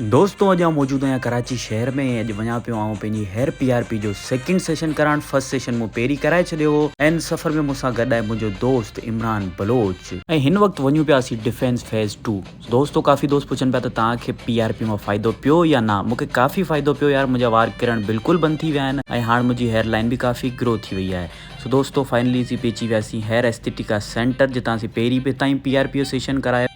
दोस्तों अॼु मौजूद आहियां कराची शहर में। अॼु वञा पियो आऊं पंहिंजी हेयर PRP जो सेकंड सेशन कराइण। फर्स्ट सेशन मूं पहिरीं कराए छॾियो हो। ऐं सफ़र में मूंसां गॾु आहे मुंहिंजो दोस्त इमरान बलोच। ऐं हिन वक़्तु वञूं पियासीं डिफेंस फेज़ 2। दोस्तों काफ़ी दोस्त पुछनि पिया त तव्हांखे PRP मां फ़ाइदो पियो या न। मूंखे काफ़ी फ़ाइदो पियो यार, मुंहिंजा वार किरण बिल्कुलु बंदि थी विया आहिनि ऐं हाणे मुंहिंजी हेयर लाइन बि काफ़ी ग्रो थी वई आहे। सो दोस्तों फाइनली असीं पहुची वियासीं हेयर एस्थेटिका सेंटर, जितां असीं पहिरीं पे ताईं PRP जो सेशन करायो।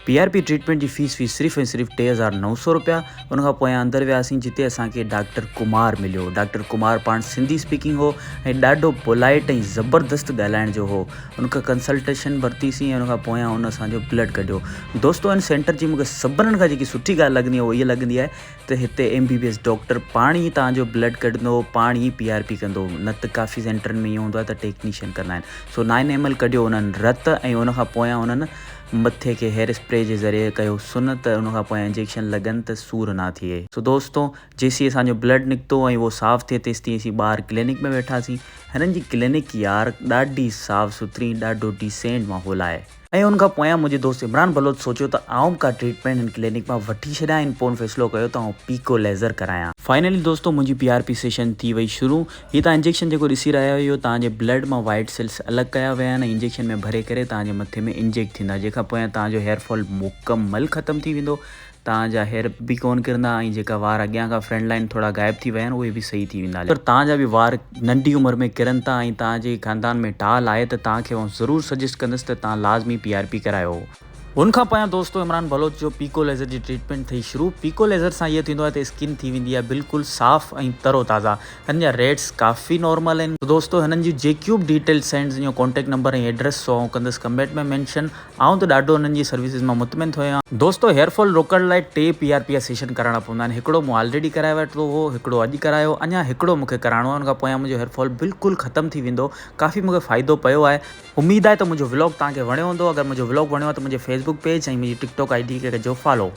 PRP ट्रीटमेंट की फीस सिर्फ़ु ऐं सिर्फ़ु 2900 रुपया। उनखां पोइ अंदर वियासीं जिते असांखे डॉक्टर कुमार मिलियो। डॉक्टर कुमार पाण सिंधी स्पीकिंग हो ऐं ॾाढो पोलाइट ऐं ज़बरदस्त ॻाल्हाइण जो हो। उनखां कंसल्टेशन वरितीसीं ऐं उनखां पोयां उन असांजो ब्लड कढियो। दोस्तों इन सेंटर जी मूंखे सभिनीनि खां जेकी सुठी ॻाल्हि लॻंदी आहे उहा इहा लॻंदी आहे त हिते MBBS डॉक्टर पाण ई तव्हांजो ब्लड कढंदो, पाण ई PRP कंदो। न त काफ़ी सेंटरनि में ईअं हूंदो आहे त टेक्नीशियन कंदा आहिनि। सो 9 ml कढियो उन्हनि रत ऐं उनखां पोयां उन्हनि मथे के हेयर स्प्रे जे ज़रिए कयो सुन त उनखां पोइ इंजेक्शन लॻनि त सूर ना थिए। सो दोस्तों जेसीं असांजो ब्लड निकितो ऐं उहो साफ़ थिए तेसि ताईं असीं ॿाहिरि क्लिनिक में वेठासीं। हिननि जी क्लिनिक यार ॾाढी साफ़ सुथरी, ॾाढो डिसेंट माहौल आहे। ऐं उनखां पोयां मुंहिंजे दोस्त इमरान बलोच सोचियो त आऊं का ट्रीटमेंट हिन क्लिनिक मां वठी छॾियां। इन पोइ फ़ैसिलो कयो त आऊं पीको लेज़र करायां। फाइनली दोस्तों मुंहिंजी PRP सेशन थी वई शुरू। हीअ तव्हां इंजेक्शन जेको ॾिसी रहिया आहियो इहो तव्हांजे ब्लड मां वाइट सेल्स अलॻि कया विया आहिनि। इंजेक्शन में भरे करे तव्हांजे मथे में इंजेक्ट थींदा, जंहिंखां पोयां तव्हांजो हेयरफॉल मुकमल ख़तमु थी वेंदो। तव्हांजा हेयर बि कोन किरंदा ऐं जेका वार अॻियां खां फ्रंट लाइन थोरा गायब थी विया आहिनि उहे बि सही थी वेंदा। पर तव्हांजा बि वार नंढी उमिरि में किरनि था ऐं तव्हांजे ख़ानदान में टाल आहे त तव्हांखे आउं ज़रूरु सजेस्ट कंदुसि त तव्हां लाज़मी PRP करायो। उनखां पोयां दोस्तों इमरान बलोच जो पीको लेज़र जी ट्रीटमेंट थी शुरू। पीको लेज़र सां इहो थींदो आहे त स्किन थी वेंदी आहे बिल्कुलु साफ़ ऐं तरो ताज़ा। हिन जा रेट्स काफ़ी नॉर्मल आहिनि। दोस्तों हिननि जी जेकियूं बि डिटेल्स आहिनि, जो कॉन्टेक्ट नंबर ऐं एड्रेस सो आउं कंदुसि कमेंट में मेंशन। आउं त ॾाढो हिननि जी सर्विसिस मां मुतमिन थियो आहियां। दोस्तों हेयरफॉल रोकण लाइ 2 PRP जा सेशन कराइणा पवंदा आहिनि। हिकिड़ो मूं ऑलरेडी कराए वरितो हो, हिकिड़ो अॼु करायो, अञा हिकिड़ो मूंखे कराइणो आहे। उनखां पोयां मुंहिंजो हेयरफॉल बिल्कुलु ख़तमु थी वेंदो। काफ़ी मूंखे फ़ाइदो पियो आहे। उमेद आहे त मुंहिंजो व्लॉग तव्हांखे वणियो हूंदो। अगरि मुंहिंजो व्लॉग वणियो आहे त मुंहिंजे Facebook पेज ऐं मुंहिंजी TikTok ID खे कजो फॉलो।